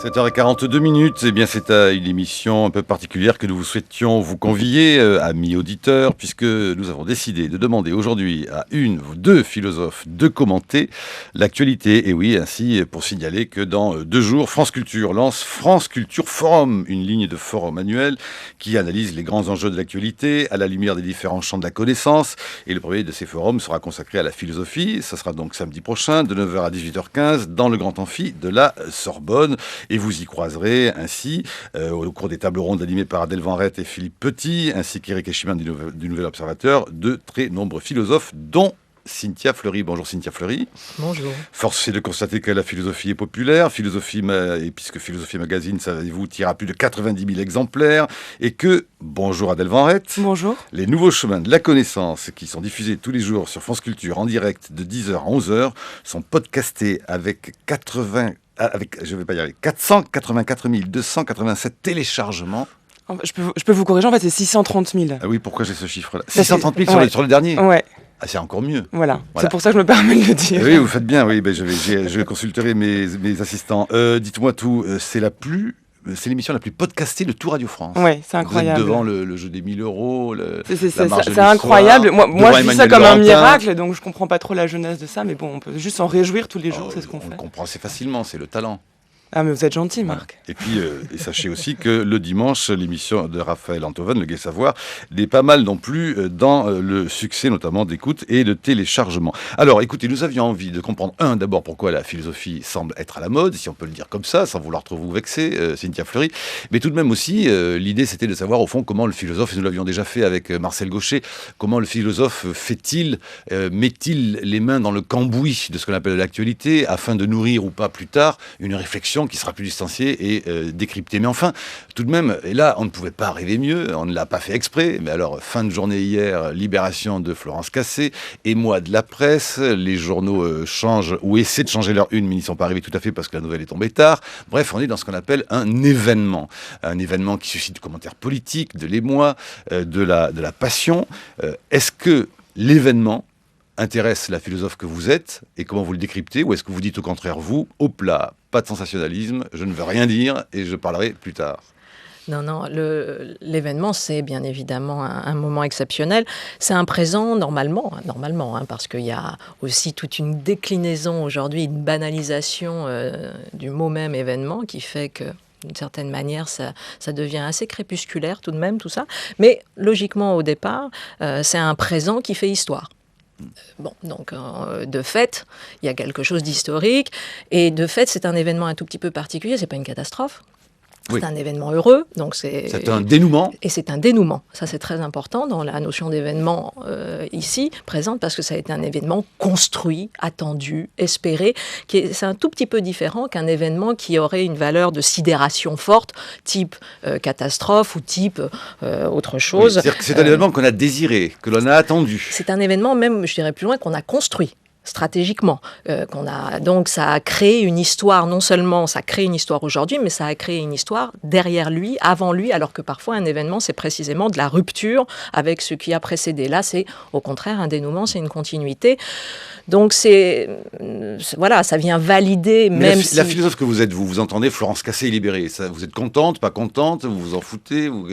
7h42, eh bien c'est une émission un peu particulière que nous souhaitions vous convier, amis auditeurs, puisque nous avons décidé de demander aujourd'hui à une ou deux philosophes de commenter l'actualité. Et oui, ainsi pour signaler que dans 2 jours, France Culture lance France Culture Forum, une ligne de forum annuel qui analyse les grands enjeux de l'actualité à la lumière des différents champs de la connaissance. Et le premier de ces forums sera consacré à la philosophie. Ça sera donc samedi prochain, de 9h à 18h15, dans le Grand Amphi de la Sorbonne. Et vous y croiserez ainsi, au cours des tables rondes animées par Adèle Van Rett et Philippe Petit, ainsi qu'Éric Echiman du Nouvel Observateur, de très nombreux philosophes, dont Cynthia Fleury. Bonjour Cynthia Fleury. Bonjour. Force est de constater que la philosophie est populaire, et puisque Philosophie Magazine, savez-vous, tire à plus de 90 000 exemplaires, et que, bonjour Adèle Van Rett. Bonjour. Les nouveaux chemins de la connaissance, qui sont diffusés tous les jours sur France Culture en direct de 10h à 11h, sont podcastés avec 484 287 téléchargements. Je peux vous corriger, en fait, c'est 630 000. Ah oui, pourquoi j'ai ce chiffre-là? 630 000 sur le dernier? Ouais. Ah, c'est encore mieux. Voilà, c'est pour ça que je me permets de le dire. Oui, vous faites bien, oui, je consulterai mes assistants. Dites-moi tout, c'est l'émission la plus podcastée de tout Radio France. Oui, c'est incroyable. Vous êtes devant le jeu des 1 000 euros, c'est incroyable. Moi je vis ça comme un miracle, donc je comprends pas trop la jeunesse de ça, mais bon, on peut juste s'en réjouir tous les jours, c'est ce qu'on fait. On comprend assez facilement, c'est le talent. Ah, mais vous êtes gentil, Marc. Et puis, sachez aussi que le dimanche, l'émission de Raphaël Antoven, Le Gai Savoir, n'est pas mal non plus dans le succès, notamment d'écoute et de téléchargement. Alors, écoutez, nous avions envie de comprendre, d'abord, pourquoi la philosophie semble être à la mode, si on peut le dire comme ça, sans vouloir trop vous vexer, Cynthia Fleury. Mais tout de même aussi, l'idée, c'était de savoir, au fond, comment le philosophe, et nous l'avions déjà fait avec Marcel Gauchet, comment le philosophe met-il les mains dans le cambouis de ce qu'on appelle l'actualité, afin de nourrir ou pas plus tard une réflexion qui sera plus distanciée et décryptée. Mais enfin, tout de même, et là, on ne pouvait pas rêver mieux, on ne l'a pas fait exprès, mais alors, fin de journée hier, libération de Florence Cassé, émoi de la presse, les journaux changent ou essaient de changer leur une, mais n'y sont pas arrivés tout à fait parce que la nouvelle est tombée tard. Bref, on est dans ce qu'on appelle un événement qui suscite du commentaire politique, de l'émoi, de la passion. Est-ce que l'événement intéresse la philosophe que vous êtes et comment vous le décryptez, ou est-ce que vous dites au contraire, vous, au plat, pas de sensationnalisme, je ne veux rien dire et je parlerai plus tard? Non, l'événement, c'est bien évidemment un moment exceptionnel. C'est un présent normalement, parce qu'il y a aussi toute une déclinaison aujourd'hui, une banalisation du mot même événement qui fait que d'une certaine manière, ça devient assez crépusculaire tout de même, tout ça. Mais logiquement, au départ, c'est un présent qui fait histoire. Bon, donc de fait, il y a quelque chose d'historique, et de fait, c'est un événement un tout petit peu particulier, c'est pas une catastrophe. C'est un événement heureux, donc c'est un dénouement. Et c'est un dénouement. Ça, c'est très important dans la notion d'événement ici présente, parce que ça a été un événement construit, attendu, espéré. C'est un tout petit peu différent qu'un événement qui aurait une valeur de sidération forte, type catastrophe ou type autre chose. Oui, c'est-à-dire que c'est un événement qu'on a désiré, que l'on a attendu. C'est un événement, même, je dirais plus loin, qu'on a construit stratégiquement, donc ça a créé une histoire, non seulement ça crée une histoire aujourd'hui, mais ça a créé une histoire derrière lui, avant lui, alors que parfois un événement, c'est précisément de la rupture avec ce qui a précédé. Là, c'est au contraire un dénouement, c'est une continuité. Donc voilà, ça vient valider, mais même la philosophe que vous êtes, vous entendez Florence Cassé est libérée, ça, vous êtes contente, pas contente, vous vous en foutez, vous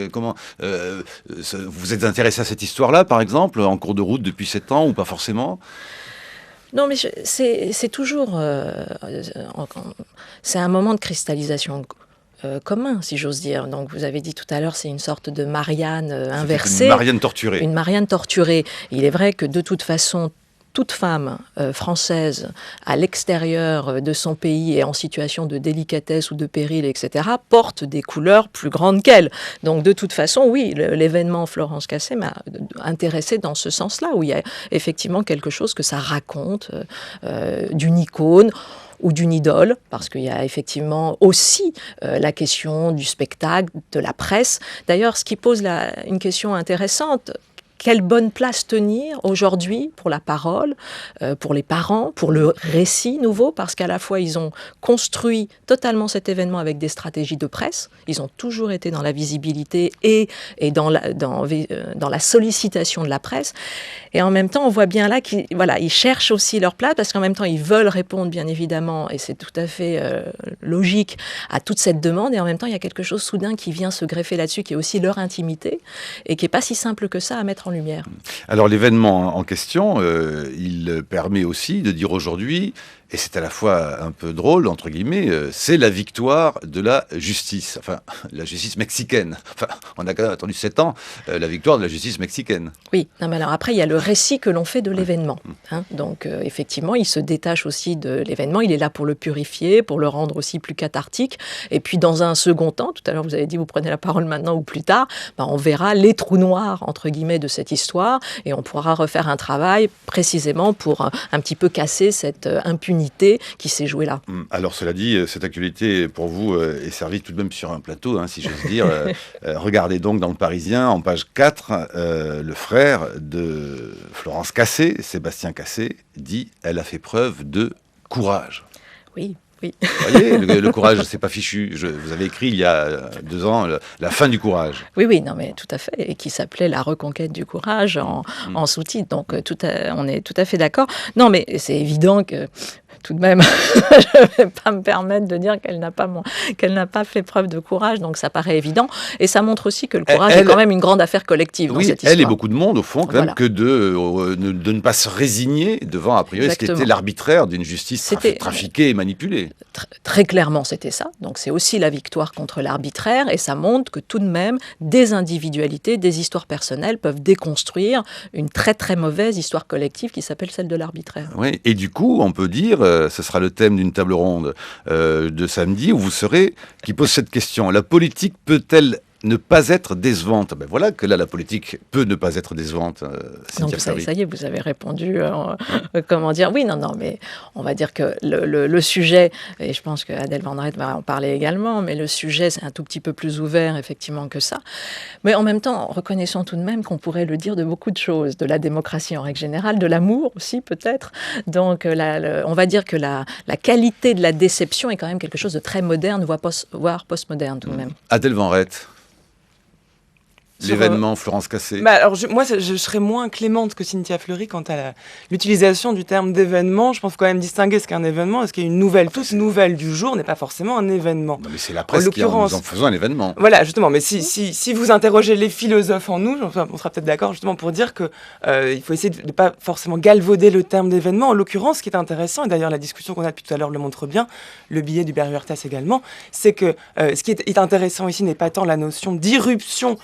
êtes intéressée à cette histoire-là, par exemple, en cours de route depuis 7 ans, ou pas forcément? Non, mais c'est toujours... c'est un moment de cristallisation commun, si j'ose dire. Donc, vous avez dit tout à l'heure, c'est une sorte de Marianne inversée. Une Marianne torturée. Une Marianne torturée. Il est vrai que, de toute façon, toute femme française à l'extérieur de son pays et en situation de délicatesse ou de péril, etc., porte des couleurs plus grandes qu'elle. Donc de toute façon, oui, l'événement Florence Cassé m'a intéressée dans ce sens-là, où il y a effectivement quelque chose que ça raconte d'une icône ou d'une idole, parce qu'il y a effectivement aussi la question du spectacle, de la presse. D'ailleurs, ce qui pose une question intéressante, quelle bonne place tenir aujourd'hui pour la parole, pour les parents, pour le récit nouveau, parce qu'à la fois ils ont construit totalement cet événement avec des stratégies de presse, ils ont toujours été dans la visibilité et dans la sollicitation de la presse, et en même temps on voit bien là qu'ils cherchent aussi leur place, parce qu'en même temps ils veulent répondre bien évidemment, et c'est tout à fait logique, à toute cette demande, et en même temps il y a quelque chose soudain qui vient se greffer là-dessus, qui est aussi leur intimité, et qui n'est pas si simple que ça à mettre en lumière. Alors l'événement en question, il permet aussi de dire aujourd'hui, et c'est à la fois un peu drôle, entre guillemets, c'est la victoire de la justice, enfin la justice mexicaine. Enfin, on a quand même attendu 7 ans, la victoire de la justice mexicaine. Oui, non, mais alors après il y a le récit que l'on fait de l'événement. Donc effectivement, il se détache aussi de l'événement, il est là pour le purifier, pour le rendre aussi plus cathartique. Et puis dans un second temps, tout à l'heure vous avez dit vous prenez la parole maintenant ou plus tard, on verra les trous noirs entre guillemets de cette histoire, et on pourra refaire un travail précisément pour un petit peu casser cette impunité qui s'est jouée là. Alors cela dit, cette actualité pour vous est servie tout de même sur un plateau, si j'ose dire. Regardez donc dans le Parisien, en page 4, le frère de Florence Cassé, Sébastien Cassé, dit « Elle a fait preuve de courage ». Oui. Oui. Vous voyez, le courage, c'est pas fichu. Vous avez écrit il y a 2 ans la fin du courage. Oui, non, mais tout à fait, et qui s'appelait La reconquête du courage en sous-titre. Donc on est tout à fait d'accord. Non, mais c'est évident que tout de même, je ne vais pas me permettre de dire qu'elle n'a pas fait preuve de courage, donc ça paraît évident. Et ça montre aussi que le courage est quand même une grande affaire collective dans cette histoire. Elle et beaucoup de monde, au fond, quand même, que de ne pas se résigner devant, a priori, ce qui était l'arbitraire d'une justice trafiquée et manipulée. Très clairement, c'était ça. Donc c'est aussi la victoire contre l'arbitraire, et ça montre que tout de même, des individualités, des histoires personnelles peuvent déconstruire une très très mauvaise histoire collective qui s'appelle celle de l'arbitraire. Oui, et du coup, on peut dire... ce sera le thème d'une table ronde de samedi où vous serez, qui pose cette question. La politique peut-elle ne pas être décevante? Voilà que là, la politique peut ne pas être décevante. Donc, ça y est, vous avez répondu. Comment dire? Oui, non, mais on va dire que le sujet, et je pense que Adèle Van Rett va en parler également, mais le sujet, c'est un tout petit peu plus ouvert, effectivement, que ça. Mais en même temps, reconnaissons tout de même qu'on pourrait le dire de beaucoup de choses, de la démocratie en règle générale, de l'amour aussi, peut-être. Donc, on va dire que la qualité de la déception est quand même quelque chose de très moderne, voire postmoderne, tout de même. Adèle Van Rett. L'événement Florence Cassé. Alors moi, je serais moins clémente que Cynthia Fleury quant à l'utilisation du terme d'événement. Je pense quand même distinguer ce qu'est un événement. Est-ce qu'il y a une nouvelle, toute nouvelle du jour n'est pas forcément un événement. Non, mais c'est la presse qui en faisant un événement. Voilà, justement. Mais si vous interrogez les philosophes en nous, on sera peut-être d'accord justement pour dire que il faut essayer de ne pas forcément galvauder le terme d'événement. En l'occurrence, ce qui est intéressant, et d'ailleurs la discussion qu'on a depuis tout à l'heure le montre bien, le billet d'Hubert Huertas également, c'est que ce qui est intéressant ici n'est pas tant la notion d'irruption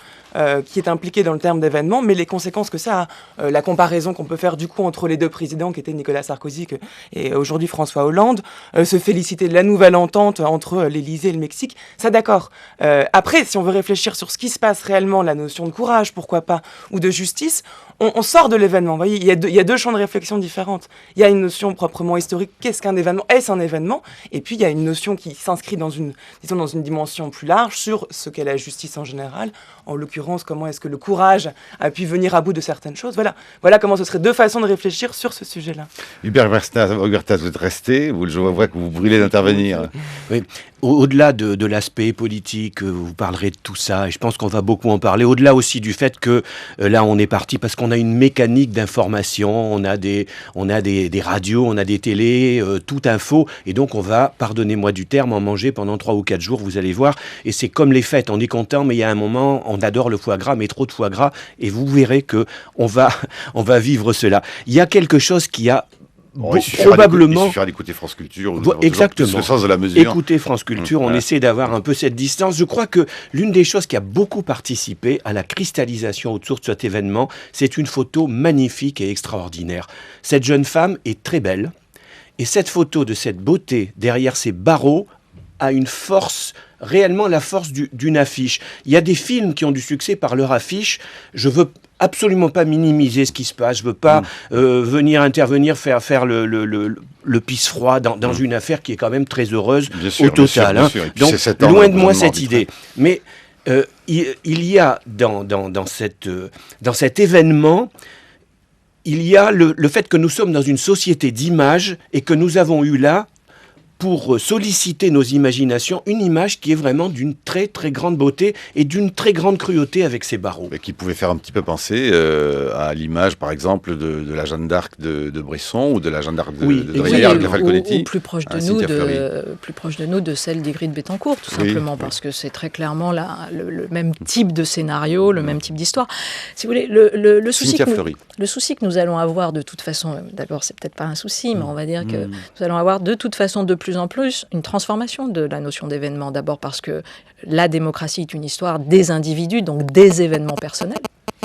qui est impliqué dans le terme d'événement, mais les conséquences que ça a, la comparaison qu'on peut faire du coup entre les deux présidents qui étaient Nicolas Sarkozy et aujourd'hui François Hollande, se féliciter de la nouvelle entente entre l'Élysée et le Mexique, ça d'accord. Après, si on veut réfléchir sur ce qui se passe réellement, la notion de courage, pourquoi pas, ou de justice, on sort de l'événement. Vous voyez, il y a deux champs de réflexion différentes. Il y a une notion proprement historique, qu'est-ce qu'un événement? Est-ce un événement? Et puis il y a une notion qui s'inscrit dans une dimension plus large sur ce qu'est la justice en général, en l'occurrence, comment est-ce que le courage a pu venir à bout de certaines choses. Voilà comment ce serait deux façons de réfléchir sur ce sujet-là. Hubert Huertas, vous êtes resté, je vois que vous brûlez d'intervenir. Oui. Au-delà de l'aspect politique, vous parlerez de tout ça, et je pense qu'on va beaucoup en parler. Au-delà aussi du fait que là, on est parti parce qu'on a une mécanique d'information, on a des radios, on a des télés, tout info, et donc on va, pardonnez-moi du terme, en manger pendant 3 ou 4 jours, vous allez voir. Et c'est comme les fêtes, on est content, mais il y a un moment, on adore le foie gras, mais trop de foie gras, et vous verrez que on va vivre cela. Il y a quelque chose qui a probablement... Il suffira d'écouter France Culture. Exactement. Le sens de la mesure. Écoutez France Culture, on essaie d'avoir un peu cette distance. Je crois que l'une des choses qui a beaucoup participé à la cristallisation autour de cet événement, c'est une photo magnifique et extraordinaire. Cette jeune femme est très belle, et cette photo de cette beauté derrière ces barreaux a une force, réellement la force d'une affiche. Il y a des films qui ont du succès par leur affiche. Je veux absolument pas minimiser ce qui se passe. Je veux pas venir intervenir, faire le pisse-froid dans une affaire qui est quand même très heureuse au total. Bien sûr. Donc, loin de moi cette idée. Mais il y a dans cet événement, il y a le fait que nous sommes dans une société d'images et que nous avons eu là, pour solliciter nos imaginations, une image qui est vraiment d'une très très grande beauté et d'une très grande cruauté avec ses barreaux. Et qui pouvait faire un petit peu penser à l'image, par exemple, de la Jeanne d'Arc de Bresson ou de la Jeanne d'Arc de Druillard, de la Falconetti. Ou plus proche de nous, de celle d'Ygritte Bettencourt, tout simplement, parce que c'est très clairement le même type de scénario, le même type d'histoire. Si vous voulez, le souci que nous allons avoir de toute façon, d'abord, c'est peut-être pas un souci, mais on va dire que nous allons avoir de toute façon de plus en plus une transformation de la notion d'événement. D'abord parce que la démocratie est une histoire des individus, donc des événements personnels.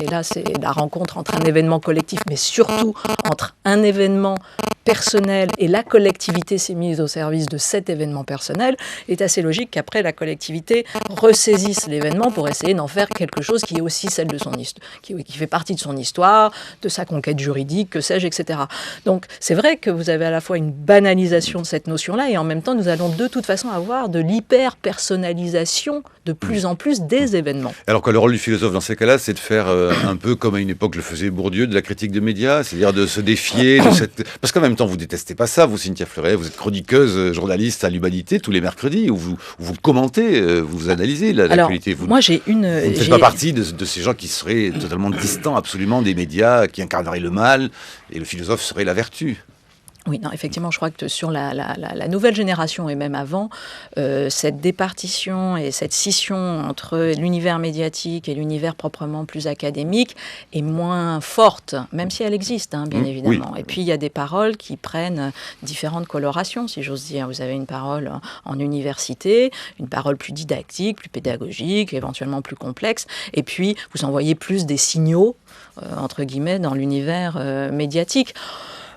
Et là, c'est la rencontre entre un événement collectif, mais surtout entre un événement personnel et la collectivité s'est mise au service de cet événement personnel. Il est assez logique qu'après, la collectivité ressaisisse l'événement pour essayer d'en faire quelque chose qui est aussi celle de son histoire, qui fait partie de son histoire, de sa conquête juridique, que sais-je, etc. Donc, c'est vrai que vous avez à la fois une banalisation de cette notion-là et en même temps, nous allons de toute façon avoir de l'hyper-personnalisation de plus en plus des événements. Alors que le rôle du philosophe dans ces cas-là, c'est de faire un peu comme à une époque le faisait Bourdieu, de la critique de médias, c'est-à-dire de se défier de cette... Parce qu'en même temps, vous détestez pas ça, vous, Cynthia Fleuret, vous êtes chroniqueuse, journaliste à l'Humanité tous les mercredis, où vous commentez, vous analysez l'actualité. Vous ne faites pas partie de ces gens qui seraient totalement distants absolument des médias, qui incarneraient le mal, et le philosophe serait la vertu. Oui, non, effectivement, je crois que sur la nouvelle génération et même avant, cette départition et cette scission entre l'univers médiatique et l'univers proprement plus académique est moins forte, même si elle existe, bien évidemment. Oui. Et puis, il y a des paroles qui prennent différentes colorations, si j'ose dire. Vous avez une parole en université, une parole plus didactique, plus pédagogique, éventuellement plus complexe. Et puis, vous envoyez plus des signaux, entre guillemets, dans l'univers médiatique.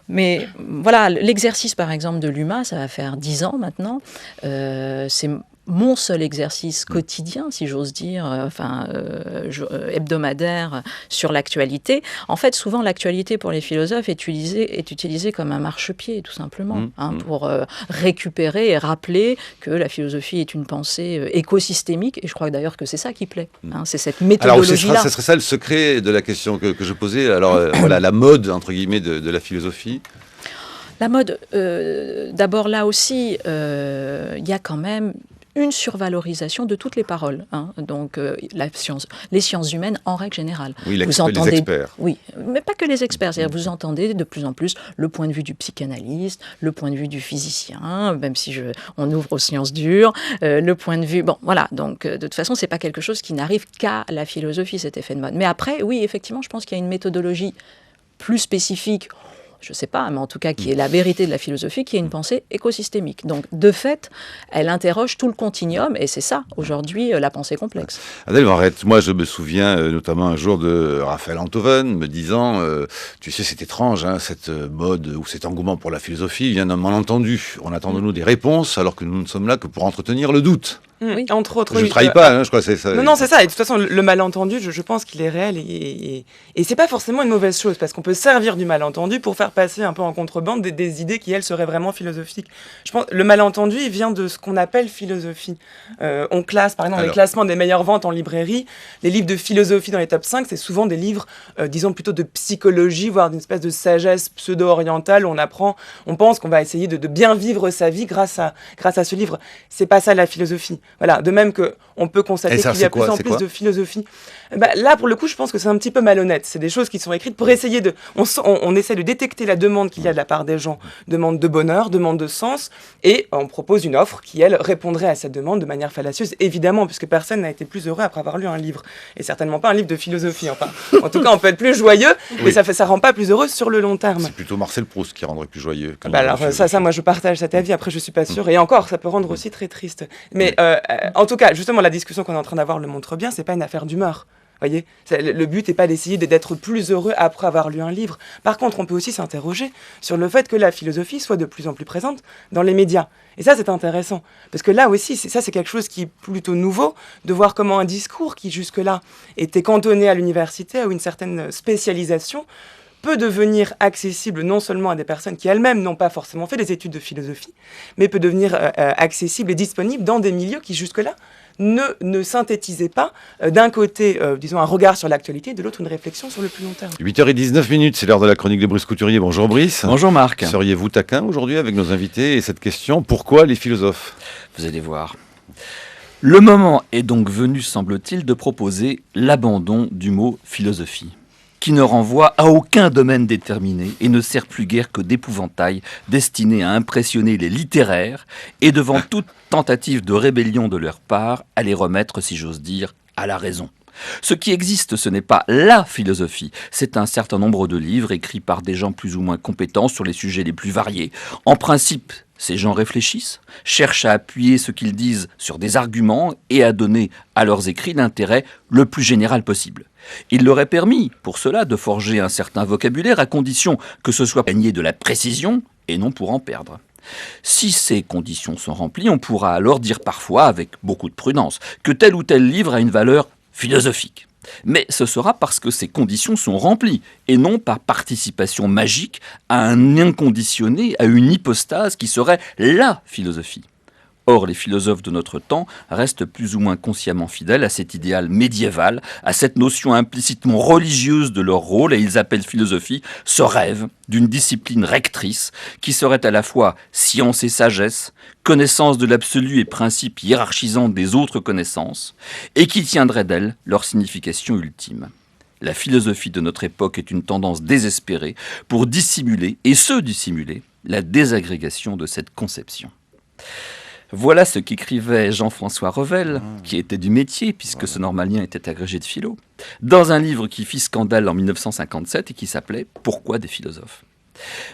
Mais voilà, l'exercice par exemple de l'UMA, ça va faire 10 ans maintenant, c'est mon seul exercice quotidien, si j'ose dire, hebdomadaire sur l'actualité. En fait, souvent, l'actualité pour les philosophes est utilisée comme un marchepied, tout simplement, pour récupérer et rappeler que la philosophie est une pensée écosystémique. Et je crois d'ailleurs que c'est ça qui plaît. C'est cette méthodologie-là. Alors, ce serait ça le secret de la question que je posais. Alors, voilà, la mode, entre guillemets, de la philosophie. La mode, d'abord là aussi, il y a quand même une survalorisation de toutes les paroles. Donc, les sciences humaines en règle générale. Oui, les experts. Oui, mais pas que les experts. C'est-à-dire, vous entendez de plus en plus le point de vue du psychanalyste, le point de vue du physicien, même si on ouvre aux sciences dures, le point de vue... Bon, voilà. Donc, de toute façon, c'est pas quelque chose qui n'arrive qu'à la philosophie, cet effet de mode. Mais après, oui, effectivement, je pense qu'il y a une méthodologie plus spécifique, je ne sais pas, mais en tout cas qui est la vérité de la philosophie, qui est une pensée écosystémique. Donc, de fait, elle interroge tout le continuum, et c'est ça, aujourd'hui, la pensée complexe. Adèle Varrette, moi je me souviens notamment un jour de Raphaël Enthoven me disant, tu sais, c'est étrange, cette mode ou cet engouement pour la philosophie vient d'un malentendu. On attend de nous des réponses, alors que nous ne sommes là que pour entretenir le doute. Oui. Entre autres, je ne trahis pas, je crois que c'est ça. Non, c'est ça. Et de toute façon, le malentendu, je pense qu'il est réel et c'est pas forcément une mauvaise chose parce qu'on peut servir du malentendu pour faire passer un peu en contrebande des idées qui, elles, seraient vraiment philosophiques. Je pense le malentendu, il vient de ce qu'on appelle philosophie. On classe, par exemple, les classements des meilleures ventes en librairie. Les livres de philosophie dans les top 5, c'est souvent des livres, disons, plutôt de psychologie, voire d'une espèce de sagesse pseudo-orientale où on pense qu'on va essayer de bien vivre sa vie grâce à ce livre. C'est pas ça la philosophie. Voilà, de même qu'on peut constater qu'il y a plus en plus de philosophie. Là, pour le coup, je pense que c'est un petit peu malhonnête. C'est des choses qui sont écrites pour essayer de... On essaie de détecter la demande qu'il y a de la part des gens. Demande de bonheur, demande de sens. Et on propose une offre qui, elle, répondrait à cette demande de manière fallacieuse, évidemment, puisque personne n'a été plus heureux après avoir lu un livre. Et certainement pas un livre de philosophie. Enfin, en tout cas, on peut être plus joyeux, mais ça rend pas plus heureux sur le long terme. C'est plutôt Marcel Proust qui rendrait plus joyeux. Alors ça, moi, je partage cet avis. Après, je suis pas sûre. Et encore, ça peut rendre aussi très triste. Mais en tout cas, justement, la discussion qu'on est en train d'avoir le montre bien, c'est pas une affaire d'humeur. Voyez, le but n'est pas d'essayer d'être plus heureux après avoir lu un livre. Par contre, on peut aussi s'interroger sur le fait que la philosophie soit de plus en plus présente dans les médias. Et ça, c'est intéressant. Parce que là aussi, c'est quelque chose qui est plutôt nouveau, de voir comment un discours qui jusque-là était cantonné à l'université, ou une certaine spécialisation, peut devenir accessible non seulement à des personnes qui elles-mêmes n'ont pas forcément fait des études de philosophie, mais peut devenir accessible et disponible dans des milieux qui jusque-là ne synthétisait pas d'un côté, disons, un regard sur l'actualité, de l'autre, une réflexion sur le plus long terme. 8h19, c'est l'heure de la chronique de Brice Couturier. Bonjour Brice. Bonjour Marc. Seriez-vous taquin aujourd'hui avec nos invités et cette question, pourquoi les philosophes ? Vous allez voir. Le moment est donc venu, semble-t-il, de proposer l'abandon du mot philosophie, qui ne renvoie à aucun domaine déterminé et ne sert plus guère que d'épouvantail destiné à impressionner les littéraires et devant toute tentative de rébellion de leur part, à les remettre, si j'ose dire, à la raison. Ce qui existe, ce n'est pas la philosophie, c'est un certain nombre de livres écrits par des gens plus ou moins compétents sur les sujets les plus variés. En principe, ces gens réfléchissent, cherchent à appuyer ce qu'ils disent sur des arguments et à donner à leurs écrits l'intérêt le plus général possible. Il leur est permis, pour cela, de forger un certain vocabulaire à condition que ce soit gagné de la précision et non pour en perdre. Si ces conditions sont remplies, on pourra alors dire parfois, avec beaucoup de prudence, que tel ou tel livre a une valeur philosophique. Mais ce sera parce que ces conditions sont remplies, et non par participation magique à un inconditionné, à une hypostase qui serait la philosophie. Or, les philosophes de notre temps restent plus ou moins consciemment fidèles à cet idéal médiéval, à cette notion implicitement religieuse de leur rôle, et ils appellent philosophie ce rêve d'une discipline rectrice qui serait à la fois science et sagesse, connaissance de l'absolu et principe hiérarchisant des autres connaissances, et qui tiendrait d'elle leur signification ultime. La philosophie de notre époque est une tendance désespérée pour dissimuler, et se dissimuler, la désagrégation de cette conception. Voilà ce qu'écrivait Jean-François Revel, qui était du métier, puisque ce normalien était agrégé de philo, dans un livre qui fit scandale en 1957 et qui s'appelait « Pourquoi des philosophes ?»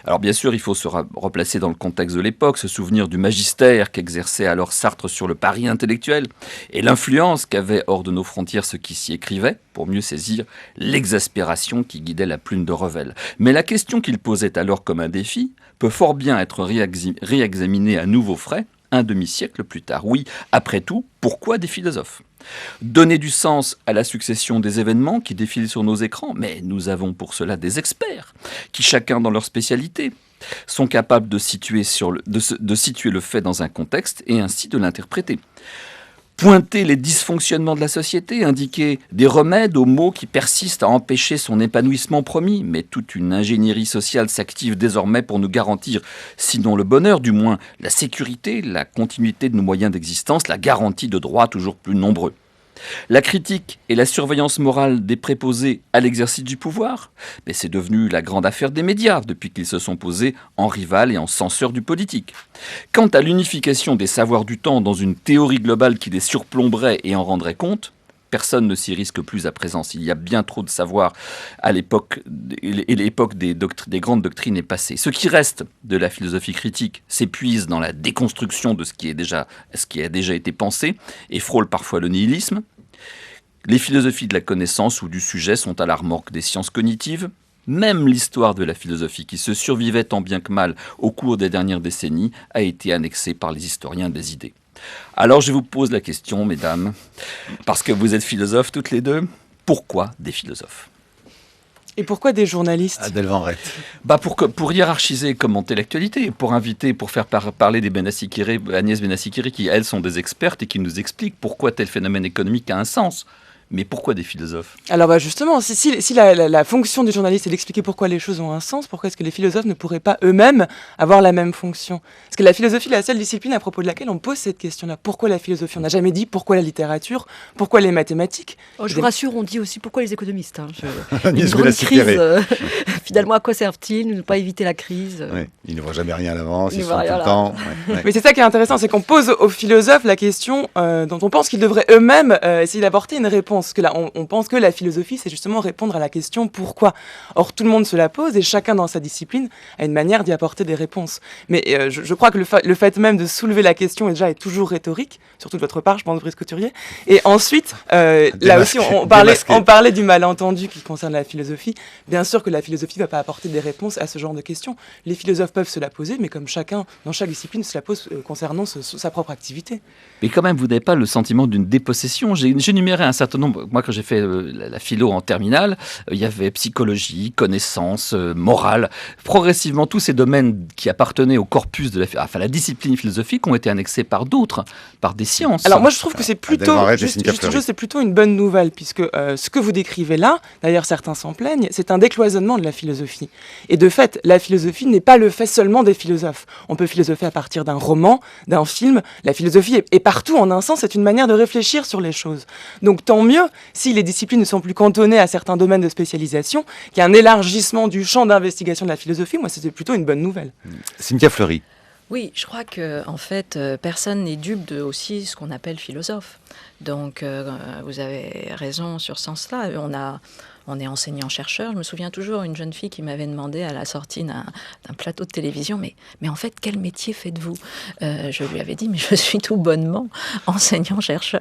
Alors bien sûr, il faut se replacer dans le contexte de l'époque, se souvenir du magistère qu'exerçait alors Sartre sur le Paris intellectuel et l'influence qu'avait hors de nos frontières ce qui s'y écrivait, pour mieux saisir l'exaspération qui guidait la plume de Revel. Mais la question qu'il posait alors comme un défi peut fort bien être réexaminée à nouveau frais, un demi-siècle plus tard. Oui, après tout, pourquoi des philosophes ? Donner du sens à la succession des événements qui défilent sur nos écrans, mais nous avons pour cela des experts, qui chacun dans leur spécialité, sont capables de situer le fait dans un contexte et ainsi de l'interpréter. Pointer les dysfonctionnements de la société, indiquer des remèdes aux maux qui persistent à empêcher son épanouissement promis, mais toute une ingénierie sociale s'active désormais pour nous garantir, sinon le bonheur, du moins la sécurité, la continuité de nos moyens d'existence, la garantie de droits toujours plus nombreux. La critique et la surveillance morale des préposés à l'exercice du pouvoir, mais c'est devenu la grande affaire des médias depuis qu'ils se sont posés en rival et en censeurs du politique. Quant à l'unification des savoirs du temps dans une théorie globale qui les surplomberait et en rendrait compte, personne ne s'y risque plus à présent. Il y a bien trop de savoir à l'époque, et l'époque des grandes doctrines est passée. Ce qui reste de la philosophie critique s'épuise dans la déconstruction de ce qui a déjà été pensé et frôle parfois le nihilisme. Les philosophies de la connaissance ou du sujet sont à la remorque des sciences cognitives. Même l'histoire de la philosophie, qui se survivait tant bien que mal au cours des dernières décennies, a été annexée par les historiens des idées. Alors je vous pose la question, mesdames, parce que vous êtes philosophes toutes les deux, pourquoi des philosophes ? Et pourquoi des journalistes ? Adèle Van Rett. Pour hiérarchiser, commenter l'actualité, pour inviter, pour faire parler des Agnès Benassi-Kiri, qui elles sont des expertes et qui nous expliquent pourquoi tel phénomène économique a un sens. Mais pourquoi des philosophes ? Alors justement, si la fonction du journaliste est d'expliquer pourquoi les choses ont un sens, pourquoi est-ce que les philosophes ne pourraient pas eux-mêmes avoir la même fonction ? Parce que la philosophie est la seule discipline à propos de laquelle on pose cette question-là. Pourquoi la philosophie ? On n'a jamais dit pourquoi la littérature, pourquoi les mathématiques. Je vous rassure, on dit aussi pourquoi les économistes. Une Agnès grande Benassi-Kiri. crise, finalement, à quoi servent-ils ? Ne pas éviter la crise. Oui, ils ne voient jamais rien à l'avance, Ils ils ne sont voient tout rien le là. temps. Ouais. Mais c'est ça qui est intéressant, c'est qu'on pose aux philosophes la question dont on pense qu'ils devraient eux-mêmes essayer d'apporter une réponse. Parce que là, on pense que la philosophie, c'est justement répondre à la question pourquoi. Or, tout le monde se la pose et chacun dans sa discipline a une manière d'y apporter des réponses. Mais je crois que le fait même de soulever la question est toujours rhétorique, surtout de votre part, je pense, Brice Couturier. Et ensuite, là aussi, on parlait du malentendu qui concerne la philosophie. Bien sûr que la philosophie ne va pas apporter des réponses à ce genre de questions. Les philosophes peuvent se la poser, mais comme chacun, dans chaque discipline, se la pose concernant sa propre activité. Mais quand même, vous n'avez pas le sentiment d'une dépossession. J'ai énuméré un certain nombre exemple, moi quand j'ai fait la philo en terminale, il y avait psychologie, connaissance, morale. Progressivement, tous ces domaines qui appartenaient au corpus de la discipline philosophique ont été annexés par d'autres, par des sciences. Alors moi je trouve que c'est plutôt, Adèle Varèse et juste Cynthia une Fleury. chose, c'est plutôt une bonne nouvelle, puisque ce que vous décrivez là, d'ailleurs certains s'en plaignent, c'est un décloisonnement de la philosophie. Et de fait, la philosophie n'est pas le fait seulement des philosophes. On peut philosopher à partir d'un roman, d'un film. La philosophie est partout, en un sens, c'est une manière de réfléchir sur les choses. Donc tant mieux si les disciplines ne sont plus cantonnées à certains domaines de spécialisation, qu'il y a un élargissement du champ d'investigation de la philosophie. Moi, c'était plutôt une bonne nouvelle. Cynthia Fleury. Oui, je crois que en fait, personne n'est dupe de aussi ce qu'on appelle philosophe. Donc, vous avez raison sur ce sens-là. On est enseignant-chercheur. Je me souviens toujours une jeune fille qui m'avait demandé à la sortie d'un plateau de télévision, mais en fait, quel métier faites-vous ? Je lui avais dit, mais je suis tout bonnement enseignant-chercheur.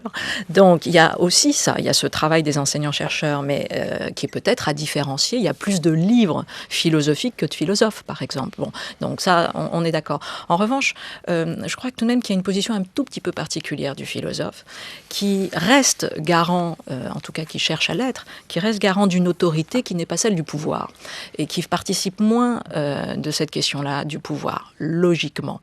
Donc, il y a aussi ça, il y a ce travail des enseignants-chercheurs, mais qui est peut-être à différencier. Il y a plus de livres philosophiques que de philosophes, par exemple. Bon, donc ça, on est d'accord. En revanche, je crois que tout de même qu'il y a une position un tout petit peu particulière du philosophe, qui reste garant, en tout cas qui cherche à l'être, qui reste garant d'une autorité qui n'est pas celle du pouvoir et qui participe moins de cette question-là du pouvoir, logiquement.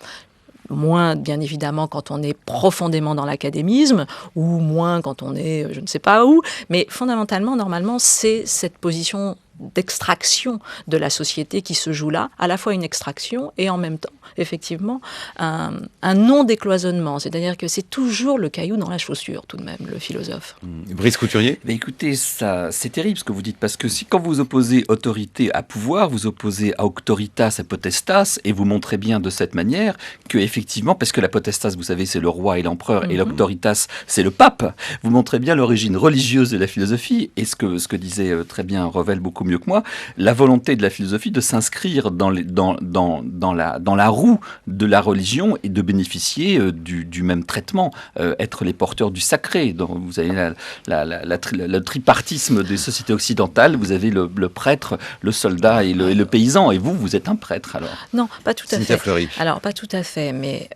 Moins, bien évidemment, quand on est profondément dans l'académisme, ou moins quand on est je ne sais pas où, mais fondamentalement, normalement, c'est cette position d'extraction de la société qui se joue là, à la fois une extraction et en même temps, effectivement, un non-décloisonnement. C'est-à-dire que c'est toujours le caillou dans la chaussure, tout de même, le philosophe. Brice Couturier. Mais écoutez, ça, c'est terrible ce que vous dites, parce que quand vous opposez autorité à pouvoir, vous opposez à auctoritas à potestas, et vous montrez bien de cette manière que, effectivement, parce que la potestas, vous savez, c'est le roi et l'empereur, et l'auctoritas, c'est le pape, vous montrez bien l'origine religieuse de la philosophie, et ce que disait très bien Revel beaucoup mieux que moi, la volonté de la philosophie de s'inscrire dans la roue de la religion et de bénéficier du même traitement, être les porteurs du sacré. Donc, vous avez le tripartisme des sociétés occidentales, vous avez le prêtre, le soldat et le paysan, et vous êtes un prêtre alors. Non, pas tout à Cynthia fait. Fleury. Alors, pas tout à fait, mais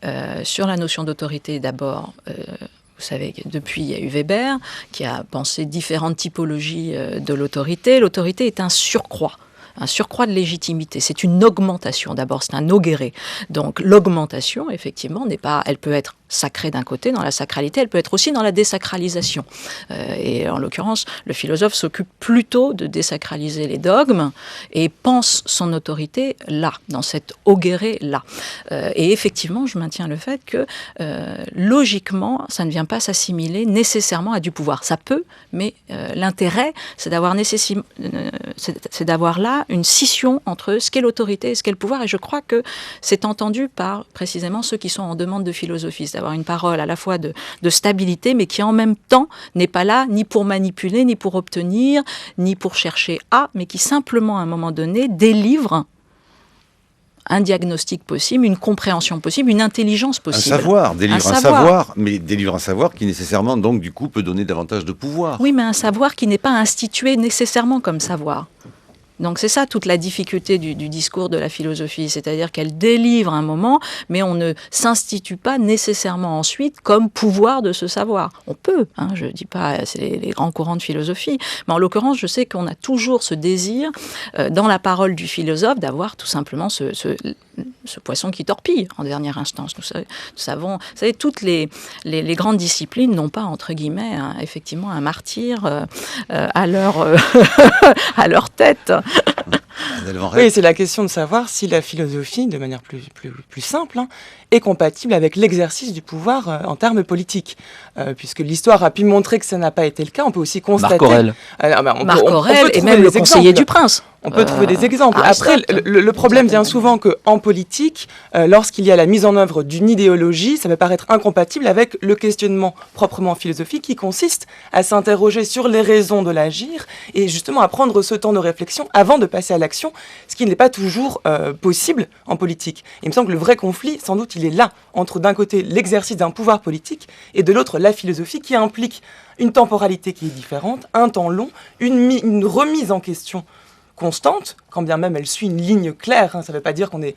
sur la notion d'autorité, d'abord, vous savez que depuis, il y a eu Weber qui a pensé différentes typologies de l'autorité. L'autorité est un surcroît de légitimité. C'est une augmentation. D'abord, c'est un augéré. Donc, l'augmentation, effectivement, elle peut être sacrée d'un côté, dans la sacralité, elle peut être aussi dans la désacralisation. Et en l'occurrence, le philosophe s'occupe plutôt de désacraliser les dogmes et pense son autorité là, dans cet augéré-là. Et effectivement, je maintiens le fait que, logiquement, ça ne vient pas s'assimiler nécessairement à du pouvoir. Ça peut, mais l'intérêt, c'est d'avoir là une scission entre ce qu'est l'autorité et ce qu'est le pouvoir. Et je crois que c'est entendu par, précisément, ceux qui sont en demande de philosophie. D'avoir une parole à la fois de stabilité, mais qui en même temps n'est pas là ni pour manipuler, ni pour obtenir, ni pour chercher à, mais qui simplement à un moment donné délivre un diagnostic possible, une compréhension possible, une intelligence possible. Un savoir, délivre un savoir, mais délivre un savoir qui nécessairement, donc, du coup, peut donner davantage de pouvoir. Oui, mais un savoir qui n'est pas institué nécessairement comme savoir. Donc c'est ça toute la difficulté du discours de la philosophie, c'est-à-dire qu'elle délivre un moment, mais on ne s'institue pas nécessairement ensuite comme pouvoir de ce savoir. On peut, je ne dis pas, c'est les grands courants de philosophie, mais en l'occurrence, je sais qu'on a toujours ce désir, dans la parole du philosophe, d'avoir tout simplement ce poisson qui torpille, en dernière instance. Nous savons, vous savez, toutes les grandes disciplines n'ont pas, entre guillemets, effectivement, un martyr à leur tête. Oui, c'est la question de savoir si la philosophie, de manière plus simple, est compatible avec l'exercice du pouvoir en termes politiques. Puisque l'histoire a pu montrer que ça n'a pas été le cas, on peut aussi constater... Marc Aurèle. Marc Aurèle et même le conseiller du prince. On peut trouver des exemples. Après, le problème vient souvent qu'en politique, lorsqu'il y a la mise en œuvre d'une idéologie, ça peut paraître incompatible avec le questionnement proprement philosophique qui consiste à s'interroger sur les raisons de l'agir et justement à prendre ce temps de réflexion avant de passer à l'action, ce qui n'est pas toujours possible en politique. Il me semble que le vrai conflit, sans doute, il est là, entre d'un côté l'exercice d'un pouvoir politique et de l'autre la philosophie qui implique une temporalité qui est différente, un temps long, une remise en question constante, quand bien même elle suit une ligne claire, ça ne veut pas dire qu'il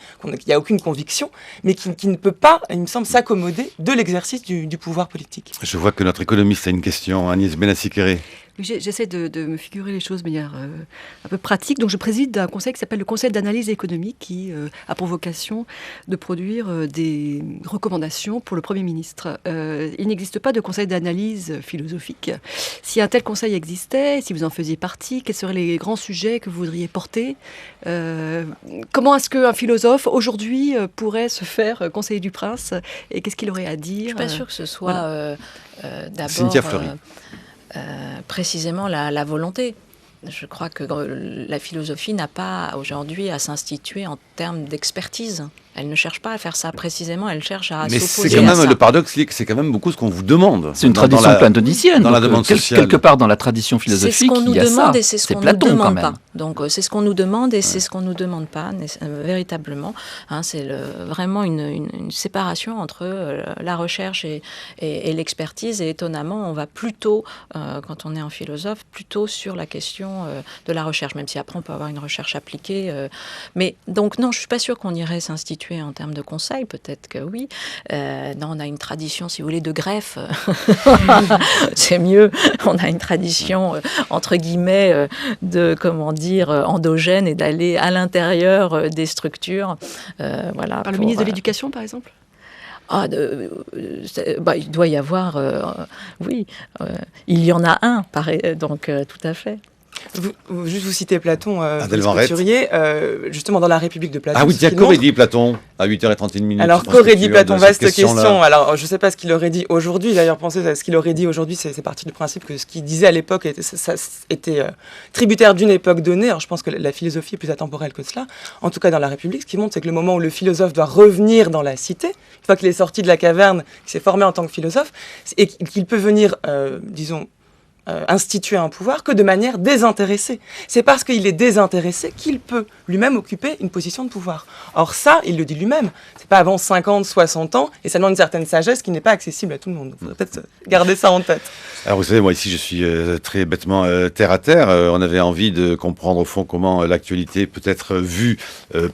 n'y a aucune conviction, mais qui ne peut pas, il me semble, s'accommoder de l'exercice du pouvoir politique. Je vois que notre économiste a une question, Agnès Benassi-Kéré. J'essaie de me figurer les choses de manière un peu pratique. Donc, je préside un conseil qui s'appelle le Conseil d'analyse économique qui a pour vocation de produire des recommandations pour le Premier ministre. Il n'existe pas de conseil d'analyse philosophique. Si un tel conseil existait, si vous en faisiez partie, quels seraient les grands sujets que vous voudriez porter ? Comment est-ce qu'un philosophe, aujourd'hui, pourrait se faire conseiller du prince ? Et qu'est-ce qu'il aurait à dire ? Je ne suis pas sûre que ce soit d'abord... Cynthia Fleury. Précisément la volonté. Je crois que la philosophie n'a pas aujourd'hui à s'instituer en termes d'expertise. Elle ne cherche pas à faire ça précisément, elle cherche à Mais s'opposer c'est quand à même ça. le paradoxe, c'est quand même beaucoup ce qu'on vous demande. C'est une Dans tradition la- platonicienne. dans la donc, demande sociale. quelque part dans la tradition C'est ce philosophique, qu'on nous il y a demande ça. et c'est ce qu'on nous Platon, quand demande même. pas. Donc c'est ce qu'on nous demande et c'est ce qu'on nous demande pas véritablement. Hein, c'est vraiment une séparation entre la recherche et l'expertise. Et étonnamment, on va plutôt, quand on est un philosophe, plutôt sur la question de la recherche, même si après on peut avoir une recherche appliquée. Mais donc non, je suis pas sûre qu'on irait s'instituer en termes de conseils. Peut-être que oui. Non, on a une tradition, si vous voulez, de greffe. C'est mieux. On a une tradition entre guillemets de, comment dire, endogène et d'aller à l'intérieur des structures. Voilà, Par le pour, ministre de l'Éducation, par exemple ? Il doit y avoir, oui, il y en a un, donc tout à fait. Juste vous citez Platon, Adèle vous Van Rett. discuturiez, justement dans la République de Platon. Ah oui, ce tiens, qu'il qu'aurait montre- dit Platon à 8h31 minutes? Alors, Je pense que qu'aurait tu dit as Platon? de cette Vaste question. question-là. Alors, je ne sais pas ce qu'il aurait dit aujourd'hui. D'ailleurs, pensez à ce qu'il aurait dit aujourd'hui. C'est parti du principe que ce qu'il disait à l'époque était tributaire d'une époque donnée. Alors, je pense que la philosophie est plus atemporelle que cela. En tout cas, dans la République, ce qui montre, c'est que le moment où le philosophe doit revenir dans la cité, une fois qu'il est sorti de la caverne, qu'il s'est formé en tant que philosophe, et qu'il peut venir, disons, instituer un pouvoir que de manière désintéressée. C'est parce qu'il est désintéressé qu'il peut lui-même occuper une position de pouvoir. Or ça, il le dit lui-même, c'est pas avant 50, 60 ans, et ça demande une certaine sagesse qui n'est pas accessible à tout le monde. Il faudrait peut-être garder ça en tête. Alors vous savez, moi ici je suis très bêtement terre à terre. On avait envie de comprendre au fond comment l'actualité peut être vue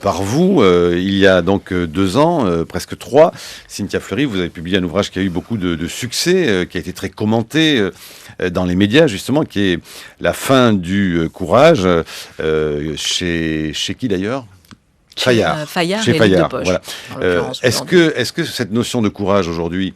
par vous. Il y a donc 2 ans, presque 3, Cynthia Fleury, vous avez publié un ouvrage qui a eu beaucoup de succès, qui a été très commenté dans les médias justement, qui est La fin du courage, chez qui d'ailleurs? Fayard. Fayard Chez et Fayard, Luc de Poche, voilà. en l'occurrence, Est-ce aujourd'hui. que cette notion de courage aujourd'hui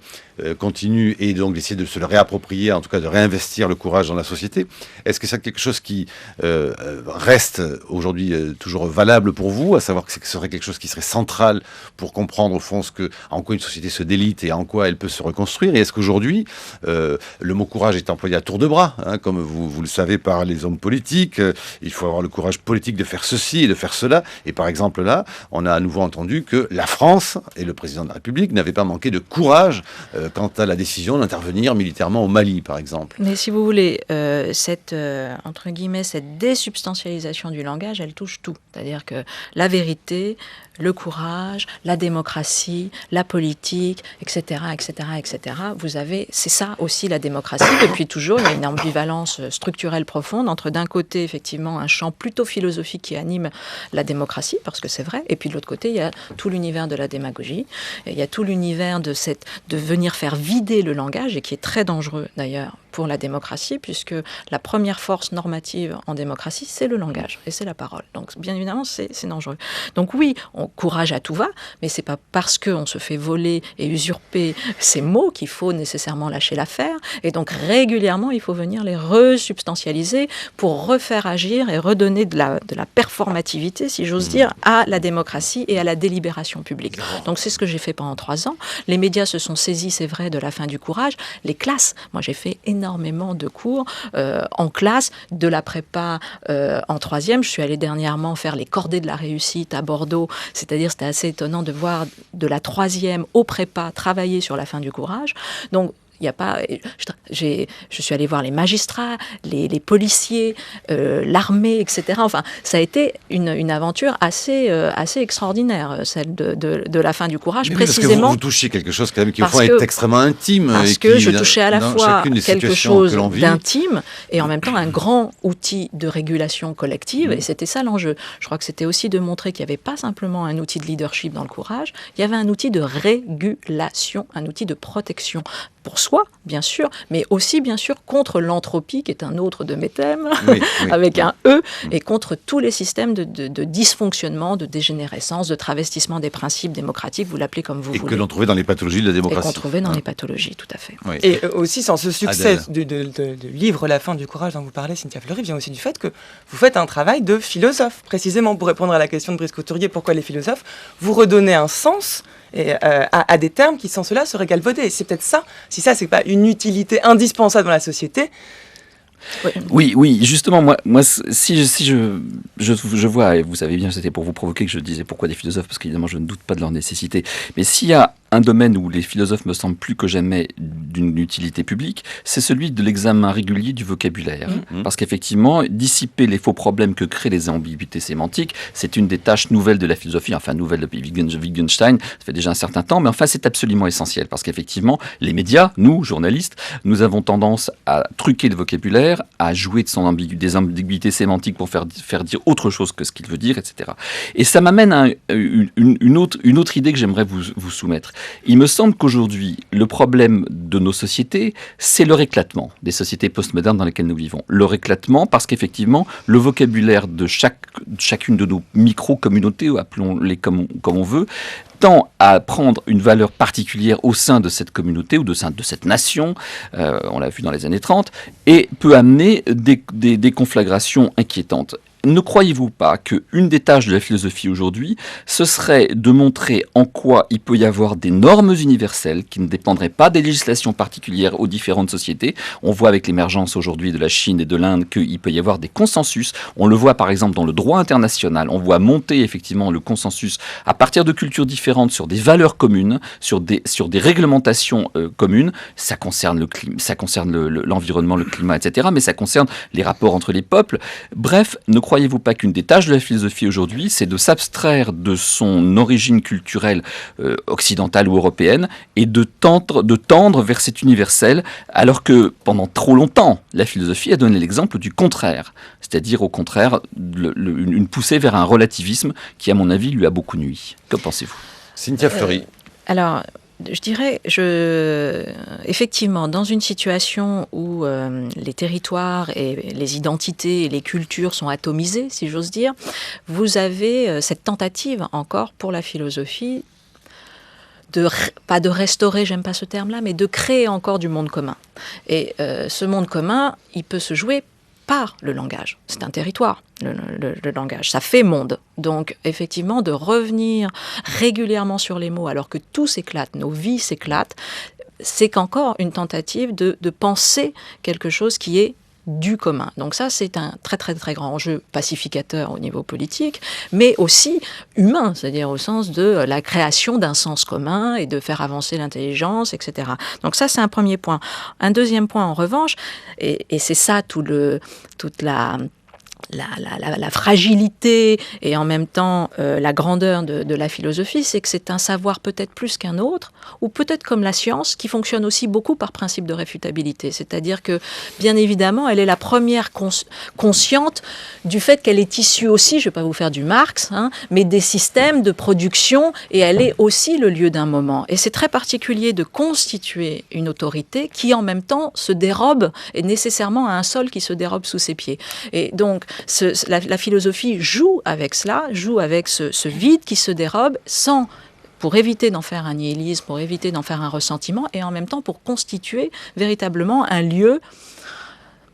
continue et donc d'essayer de se le réapproprier, en tout cas de réinvestir le courage dans la société, est-ce que c'est quelque chose qui reste aujourd'hui toujours valable pour vous, à savoir que ce serait quelque chose qui serait central pour comprendre au fond en quoi une société se délite et en quoi elle peut se reconstruire? Et est-ce qu'aujourd'hui, le mot courage est employé à tour de bras, hein, comme vous le savez par les hommes politiques, il faut avoir le courage politique de faire ceci et de faire cela, et par exemple là, on a à nouveau entendu que la France et le président de la République n'avaient pas manqué de courage quant à la décision d'intervenir militairement au Mali, par exemple. Mais si vous voulez, cette désubstantialisation du langage, elle touche tout. C'est-à-dire que la vérité, le courage, la démocratie, la politique, etc., etc., etc. C'est ça aussi la démocratie. Depuis toujours, il y a une ambivalence structurelle profonde entre d'un côté, effectivement, un champ plutôt philosophique qui anime la démocratie, parce que c'est vrai, et puis de l'autre côté, il y a tout l'univers de la démagogie, et il y a tout l'univers de venir faire vider le langage, et qui est très dangereux d'ailleurs pour la démocratie, puisque la première force normative en démocratie, c'est le langage, et c'est la parole. Donc bien évidemment, c'est dangereux. Donc oui, on courage à tout va, mais c'est pas parce qu'on se fait voler et usurper ces mots qu'il faut nécessairement lâcher l'affaire, et donc régulièrement, il faut venir les resubstantialiser pour refaire agir et redonner de la performativité, si j'ose dire, à la démocratie et à la délibération publique. Donc c'est ce que j'ai fait pendant 3 ans. Les médias se sont saisis, c'est vrai, de la fin du courage. Les classes, moi j'ai fait énormément de cours en classe, de la prépa en 3e. Je suis allée dernièrement faire les cordées de la réussite à Bordeaux, c'est-à-dire c'était assez étonnant de voir de la 3e au prépa travailler sur la fin du courage. Donc il y a pas, je suis allée voir les magistrats, les policiers, l'armée, etc. Enfin, ça a été une aventure assez extraordinaire, celle de la fin du courage, Mais oui, précisément. parce que vous touchez quelque chose quand même qui au Parce fond que- est extrêmement intime. Parce et que qui, je touchais à la dans fois chacune des quelque situations chose que l'on vit, d'intime et en même temps un grand outil de régulation collective. Et c'était ça l'enjeu. Je crois que c'était aussi de montrer qu'il n'y avait pas simplement un outil de leadership dans le courage, il y avait un outil de régulation, un outil de protection pour soi, bien sûr, mais aussi, bien sûr, contre l'entropie, qui est un autre de mes thèmes, avec un E, et contre tous les systèmes de dysfonctionnement, de dégénérescence, de travestissement des principes démocratiques, vous l'appelez comme vous voulez. Et que l'on trouvait dans les pathologies de la démocratie. Et qu'on trouvait dans les pathologies, tout à fait. Oui. Et aussi, sans ce succès de livre La fin du courage dont vous parlez, Cynthia Fleury, vient aussi du fait que vous faites un travail de philosophe. Précisément, pour répondre à la question de Brice Couturier, pourquoi les philosophes, vous redonnez un sens à des termes qui, sans cela, seraient galvaudés. Et c'est peut-être ça, si ça, c'est pas une utilité indispensable dans la société. Oui, justement, moi, si je vois, et vous savez bien, c'était pour vous provoquer que je disais pourquoi des philosophes, parce qu'évidemment, je ne doute pas de leur nécessité. Mais s'il y a un domaine où les philosophes me semblent plus que jamais d'une utilité publique, c'est celui de l'examen régulier du vocabulaire. Parce qu'effectivement, dissiper les faux problèmes que créent les ambiguïtés sémantiques, c'est une des tâches nouvelles de la philosophie, enfin nouvelle depuis Wittgenstein, ça fait déjà un certain temps, mais enfin c'est absolument essentiel, parce qu'effectivement, les médias, nous, journalistes, nous avons tendance à truquer le vocabulaire, à jouer de des ambiguïtés sémantiques pour faire dire autre chose que ce qu'il veut dire, etc. Et ça m'amène à une autre idée que j'aimerais vous soumettre. Il me semble qu'aujourd'hui, le problème de nos sociétés, c'est leur éclatement, des sociétés postmodernes dans lesquelles nous vivons. Leur éclatement, parce qu'effectivement, le vocabulaire de chacune de nos micro-communautés, appelons-les comme on veut, tend à prendre une valeur particulière au sein de cette communauté ou de cette nation, on l'a vu dans les années 30, et peut amener des conflagrations inquiétantes. Ne croyez-vous pas qu'une des tâches de la philosophie aujourd'hui, ce serait de montrer en quoi il peut y avoir des normes universelles qui ne dépendraient pas des législations particulières aux différentes sociétés. On voit avec l'émergence aujourd'hui de la Chine et de l'Inde qu'il peut y avoir des consensus. On le voit par exemple dans le droit international. On voit monter effectivement le consensus à partir de cultures différentes sur des valeurs communes, sur des réglementations communes. Ça concerne le climat, ça concerne l'environnement, le climat, etc. Mais ça concerne les rapports entre les peuples. Bref, ne croyez-vous pas qu'une des tâches de la philosophie aujourd'hui, c'est de s'abstraire de son origine culturelle occidentale ou européenne et de tendre vers cet universel, alors que pendant trop longtemps, la philosophie a donné l'exemple du contraire, c'est-à-dire au contraire une poussée vers un relativisme qui, à mon avis, lui a beaucoup nui. Que pensez-vous ? Cynthia Fleury. Alors, je dirais, effectivement, dans une situation où les territoires et les identités et les cultures sont atomisées, si j'ose dire, vous avez cette tentative encore pour la philosophie pas de restaurer, j'aime pas ce terme-là, mais de créer encore du monde commun. Et ce monde commun, il peut se jouer par le langage. C'est un territoire, le langage. Ça fait monde. Donc, effectivement, de revenir régulièrement sur les mots, alors que tout s'éclate, nos vies s'éclatent, c'est qu'encore une tentative de penser quelque chose qui est du commun. Donc ça, c'est un très très très grand enjeu pacificateur au niveau politique, mais aussi humain, c'est-à-dire au sens de la création d'un sens commun et de faire avancer l'intelligence, etc. Donc ça, c'est un premier point. Un deuxième point, en revanche, et c'est ça toute la fragilité et en même temps la grandeur de la philosophie, c'est que c'est un savoir peut-être plus qu'un autre, ou peut-être comme la science, qui fonctionne aussi beaucoup par principe de réfutabilité. C'est-à-dire que, bien évidemment, elle est la première consciente du fait qu'elle est issue aussi, je ne vais pas vous faire du Marx, mais des systèmes de production, et elle est aussi le lieu d'un moment. Et c'est très particulier de constituer une autorité qui, en même temps, se dérobe, et nécessairement a un sol qui se dérobe sous ses pieds. Et donc, la philosophie joue avec cela, joue avec ce vide qui se dérobe pour éviter d'en faire un nihilisme, pour éviter d'en faire un ressentiment, et en même temps pour constituer véritablement un lieu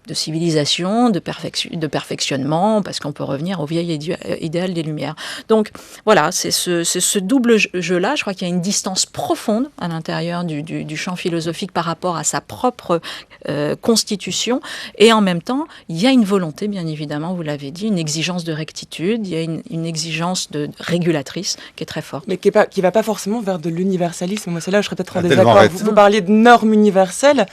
de civilisation, de perfectionnement, parce qu'on peut revenir au vieil idéal des Lumières. Donc voilà, c'est ce double jeu-là. Je crois qu'il y a une distance profonde à l'intérieur du champ philosophique par rapport à sa propre constitution, et en même temps, il y a une volonté, bien évidemment, vous l'avez dit, une exigence de rectitude, il y a une exigence de régulatrice qui est très forte. Mais qui va pas forcément vers de l'universalisme. Moi, c'est là où je serais peut-être en désaccord. Vous parliez de normes universelles.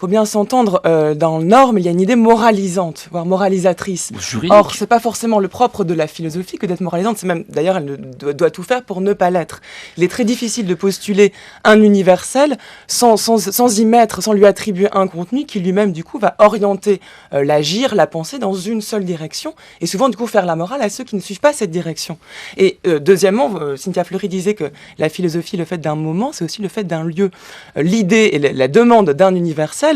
faut bien s'entendre, dans le norme, il y a une idée moralisante, voire moralisatrice. Juridique. Or, c'est pas forcément le propre de la philosophie que d'être moralisante, c'est même, d'ailleurs, elle doit tout faire pour ne pas l'être. Il est très difficile de postuler un universel sans y mettre, sans lui attribuer un contenu qui lui-même, du coup, va orienter l'agir, la pensée dans une seule direction, et souvent, du coup, faire la morale à ceux qui ne suivent pas cette direction. Et deuxièmement, Cynthia Fleury disait que la philosophie, le fait d'un moment, c'est aussi le fait d'un lieu. L'idée et la demande d'un universel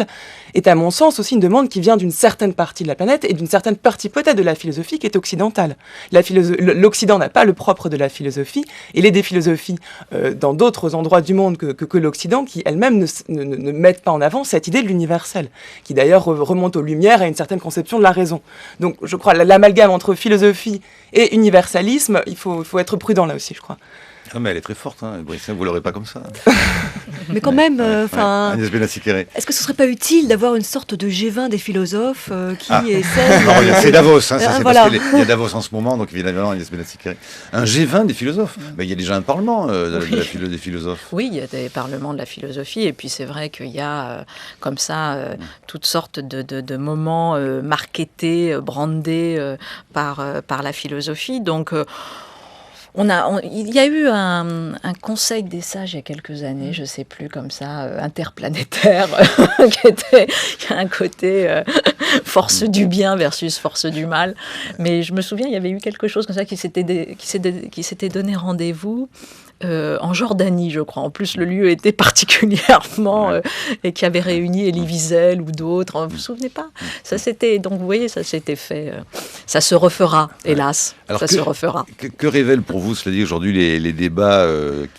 est, à mon sens, aussi une demande qui vient d'une certaine partie de la planète et d'une certaine partie peut-être de la philosophie qui est occidentale. L'Occident n'a pas le propre de la philosophie, et il est des philosophies dans d'autres endroits du monde que l'Occident qui elles-mêmes ne mettent pas en avant cette idée de l'universel, qui d'ailleurs remonte aux Lumières et à une certaine conception de la raison. Donc je crois l'amalgame entre philosophie et universalisme, il faut être prudent là aussi, je crois. Ah, mais elle est très forte, hein. Vous l'aurez pas comme ça. Mais quand même, Agnès Benassi-Kéré. est-ce que ce serait pas utile d'avoir une sorte de G20 des philosophes qui essaient... Alors, c'est Davos, hein, ça, c'est voilà. parce qu'il y a Davos en ce moment, donc évidemment, Agnès Benassi-Kéré. Un G20 des philosophes. Il y a déjà un parlement des philosophes. Oui, il y a des parlements de la philosophie, et puis c'est vrai qu'il y a comme ça toutes sortes de moments marketés, brandés par la philosophie. Donc, il y a eu un conseil des sages il y a quelques années, je ne sais plus, comme ça, interplanétaire, qui a un côté force du bien versus force du mal. Mais je me souviens, il y avait eu quelque chose comme ça qui s'était donné rendez-vous en Jordanie, je crois. En plus, le lieu était particulièrement... et qui avait réuni Elie Wiesel ou d'autres. Vous vous souvenez pas? Donc, vous voyez, ça s'était fait... ça se refera, hélas. Alors ça se refera. Que révèlent pour vous, cela dit, aujourd'hui, les débats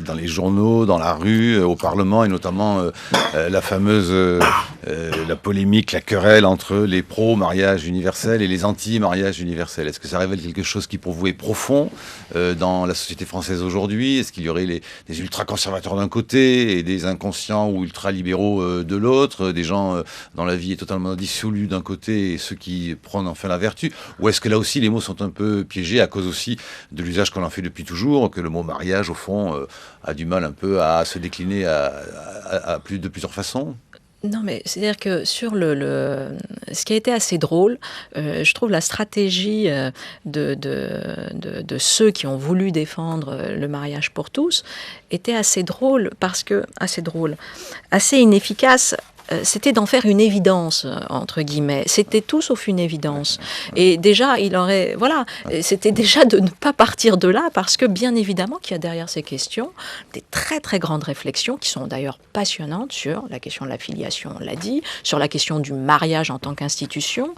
dans les journaux, dans la rue, au Parlement, et notamment la fameuse la polémique, la querelle entre les pro-mariage universel et les anti-mariage universel? Est-ce que ça révèle quelque chose qui, pour vous, est profond dans la société française aujourd'hui? Est-ce qu'il y aurait des ultra-conservateurs d'un côté et des inconscients ou ultra-libéraux de l'autre, des gens dont la vie est totalement dissolue d'un côté et ceux qui prônent enfin la vertu? Ou est-ce que là aussi les mots sont un peu piégés à cause aussi de l'usage qu'on en fait depuis toujours, que le mot mariage au fond a du mal un peu à se décliner de plusieurs façons? Non, mais c'est-à-dire que sur ce qui a été assez drôle, je trouve la stratégie de ceux qui ont voulu défendre le mariage pour tous était assez drôle, assez inefficace. C'était d'en faire une évidence, entre guillemets. C'était tout sauf une évidence. Et déjà, c'était déjà de ne pas partir de là, parce que bien évidemment qu'il y a derrière ces questions des très très grandes réflexions qui sont d'ailleurs passionnantes sur la question de la filiation, on l'a dit, sur la question du mariage en tant qu'institution,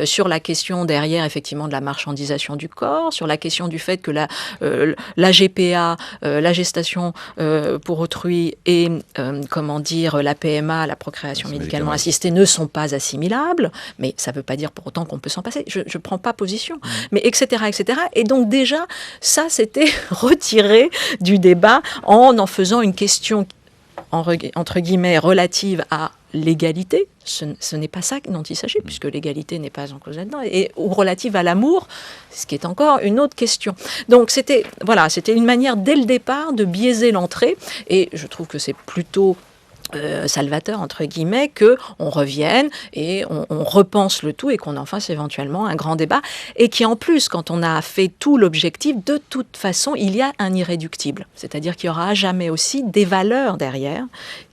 sur la question derrière effectivement de la marchandisation du corps, sur la question du fait que la GPA, la gestation pour autrui et la PMA, la procréation médicalement assistée, ne sont pas assimilables, mais ça ne veut pas dire pour autant qu'on peut s'en passer. Je ne prends pas position, mais etc., etc. Et donc déjà, ça, c'était retiré du débat en faisant une question, entre guillemets, relative à l'égalité. Ce n'est pas ça dont il s'agit, puisque l'égalité n'est pas en cause là-dedans, ou relative à l'amour, ce qui est encore une autre question. Donc c'était une manière dès le départ de biaiser l'entrée, et je trouve que c'est plutôt salvateur, entre guillemets, qu'on revienne et on repense le tout et qu'on en fasse éventuellement un grand débat, et qui en plus, quand on a fait tout l'objectif, de toute façon, il y a un irréductible. C'est-à-dire qu'il y aura jamais aussi des valeurs derrière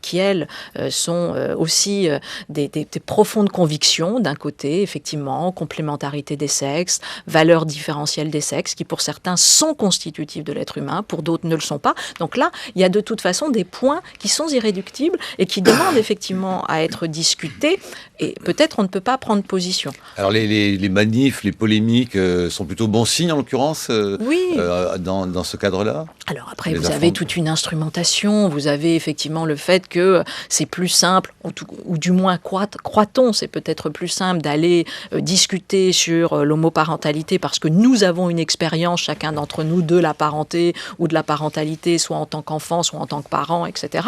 qui, elles, sont aussi des profondes convictions, d'un côté, effectivement, complémentarité des sexes, valeurs différentielles des sexes, qui pour certains sont constitutives de l'être humain, pour d'autres ne le sont pas. Donc là, il y a de toute façon des points qui sont irréductibles et qui demandent effectivement à être discutés, et peut-être on ne peut pas prendre position. Alors les manifs, les polémiques sont plutôt bon signe en l'occurrence oui. Dans ce cadre-là? Alors après, vous avez toute une instrumentation, vous avez effectivement le fait que c'est plus simple, ou du moins croit-on, c'est peut-être plus simple d'aller discuter sur l'homoparentalité parce que nous avons une expérience, chacun d'entre nous, de la parenté ou de la parentalité, soit en tant qu'enfant, soit en tant que parent, etc.,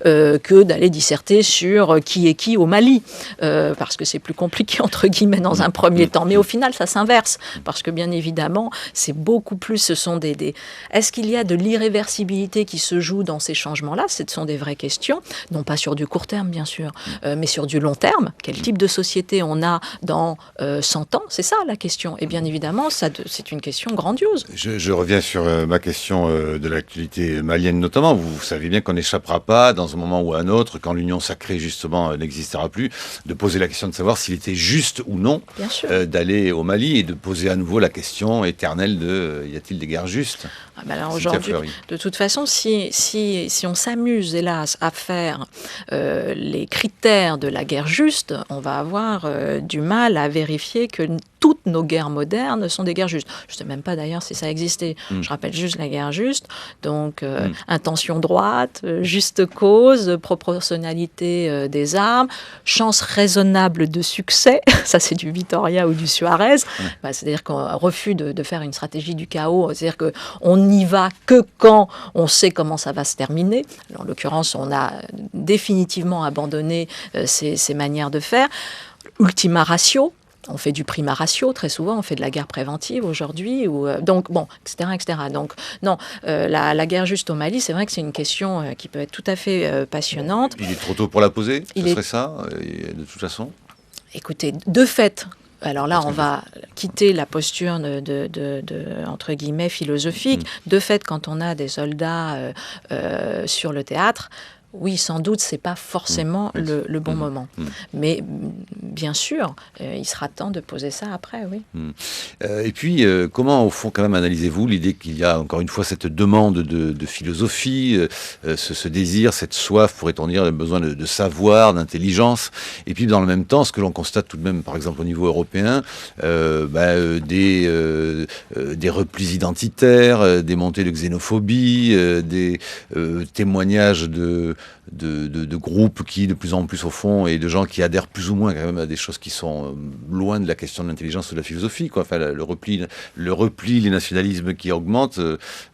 que d'aller disserter sur qui est qui au Mali, parce que c'est plus compliqué, entre guillemets, dans un premier temps. Mais au final, ça s'inverse, parce que bien évidemment, c'est beaucoup plus, ce sont Est-ce qu'il y a de l'irréversibilité qui se joue dans ces changements-là? Ce sont des vraies questions. question, non pas sur du court terme, bien sûr, mais sur du long terme. Quel type de société on a dans 100 ans? C'est ça la question. Et bien évidemment, c'est une question grandiose. Je reviens sur ma question de l'actualité malienne notamment. Vous savez bien qu'on n'échappera pas, dans un moment ou à un autre, quand l'union sacrée justement n'existera plus, de poser la question de savoir s'il était juste ou non d'aller au Mali et de poser à nouveau la question éternelle de y a-t-il des guerres justes? Alors aujourd'hui, de toute façon, si on s'amuse, hélas, à faire les critères de la guerre juste, on va avoir du mal à vérifier que toutes nos guerres modernes sont des guerres justes. Je ne sais même pas d'ailleurs si ça existait. Je rappelle juste la guerre juste. Donc, intention droite, juste cause, proportionnalité des armes, chance raisonnable de succès. Ça, c'est du Vitoria ou du Suarez. C'est-à-dire qu'on refuse de faire une stratégie du chaos. C'est-à-dire qu'on n'y va que quand on sait comment ça va se terminer. En l'occurrence, on a définitivement abandonné ces manières de faire. Ultima ratio. On fait du prima ratio, très souvent, on fait de la guerre préventive aujourd'hui, donc bon, etc., etc. Donc non, la guerre juste au Mali, c'est vrai que c'est une question qui peut être tout à fait passionnante. Il est trop tôt pour la poser, ce serait ça, de toute façon? Écoutez, de fait, alors là, on va quitter la posture de entre guillemets, philosophique. De fait, quand on a des soldats sur le théâtre, oui, sans doute, c'est pas forcément le bon moment. Mais bien sûr, il sera temps de poser ça après, oui. Et puis, comment, au fond, quand même, analysez-vous l'idée qu'il y a, encore une fois, cette demande de philosophie, ce désir, cette soif, pourrait-on dire, le besoin de savoir, d'intelligence, et puis, dans le même temps, ce que l'on constate tout de même, par exemple, au niveau européen, des replis identitaires, des montées de xénophobie, des témoignages de groupes qui, de plus en plus au fond, et de gens qui adhèrent plus ou moins quand même à des choses qui sont loin de la question de l'intelligence ou de la philosophie, quoi. Enfin, le repli, les nationalismes qui augmentent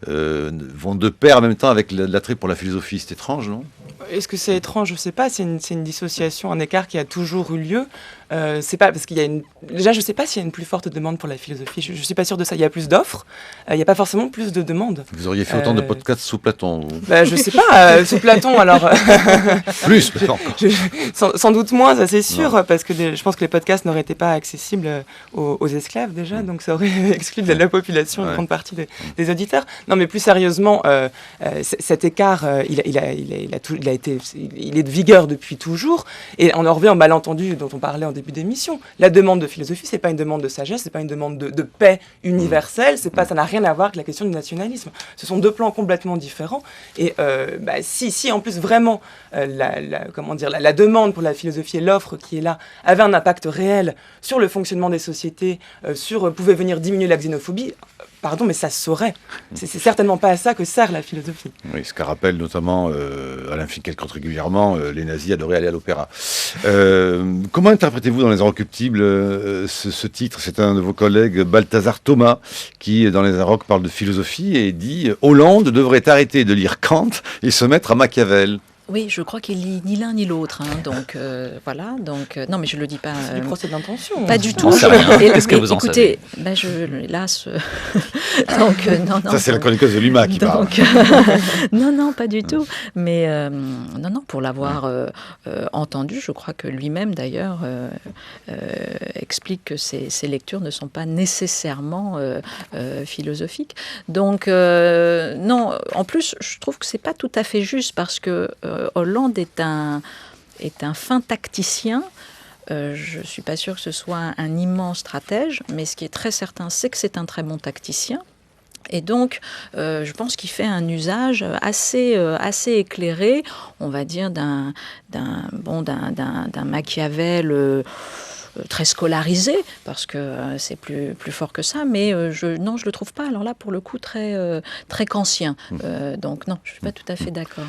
vont de pair en même temps avec l'attrait pour la philosophie. C'est étrange, non? Est-ce que c'est étrange? Je ne sais pas. C'est une dissociation, un écart qui a toujours eu lieu. C'est pas parce qu'il y a déjà, je ne sais pas s'il y a une plus forte demande pour la philosophie. Je ne suis pas sûre de ça. Il y a plus d'offres. Il n'y a pas forcément plus de demandes. Vous auriez fait autant de podcasts sous Platon, vous? Je ne sais pas. Sous Platon, alors. Plus, peut-être encore. Sans doute moins, ça c'est sûr, parce que je pense que les podcasts n'auraient été pas accessibles aux esclaves déjà, donc ça aurait exclu de la population une grande partie des auditeurs. Non, mais plus sérieusement, cet écart, il est de vigueur depuis toujours, et on en revient au malentendu dont on parlait en début d'émission. La demande de philosophie, c'est pas une demande de sagesse, c'est pas une demande de paix universelle, ça n'a rien à voir avec la question du nationalisme. Ce sont deux plans complètement différents, et si en plus vraiment la demande pour la philosophie et l'offre qui est là avait un impact réel sur le fonctionnement des sociétés, pouvait venir diminuer la xénophobie, pardon, mais ça se saurait. C'est certainement pas à ça que sert la philosophie. Oui, ce qu'a rappelle notamment Alain Finkielkraut régulièrement, les nazis adoraient aller à l'opéra. Comment interprétez-vous dans Les Inrecuptibles ce titre? C'est un de vos collègues, Balthazar Thomas, qui dans Les Inrocs parle de philosophie et dit « Hollande devrait arrêter de lire Kant et se mettre à Machiavel ». Oui, je crois qu'il lit ni l'un ni l'autre, donc voilà. Donc non, mais je le dis pas. C'est du procès d'intention. Pas du tout. Qu'est-ce que vous en savez? Hélas, donc non. Ça c'est la chroniqueuse de l'UMA qui parle. Non, pas du tout. Mais non, pour l'avoir entendu, je crois que lui-même d'ailleurs explique que ces lectures ne sont pas nécessairement philosophiques. Donc non. En plus, je trouve que c'est pas tout à fait juste parce que Hollande est un fin tacticien. Je ne suis pas sûre que ce soit un immense stratège, mais ce qui est très certain, c'est que c'est un très bon tacticien. Et donc, je pense qu'il fait un usage assez éclairé, on va dire, d'un Machiavel très scolarisé, parce que c'est plus fort que ça, mais je le trouve pas, alors là, pour le coup, très kantien. Donc non, je ne suis pas tout à fait d'accord.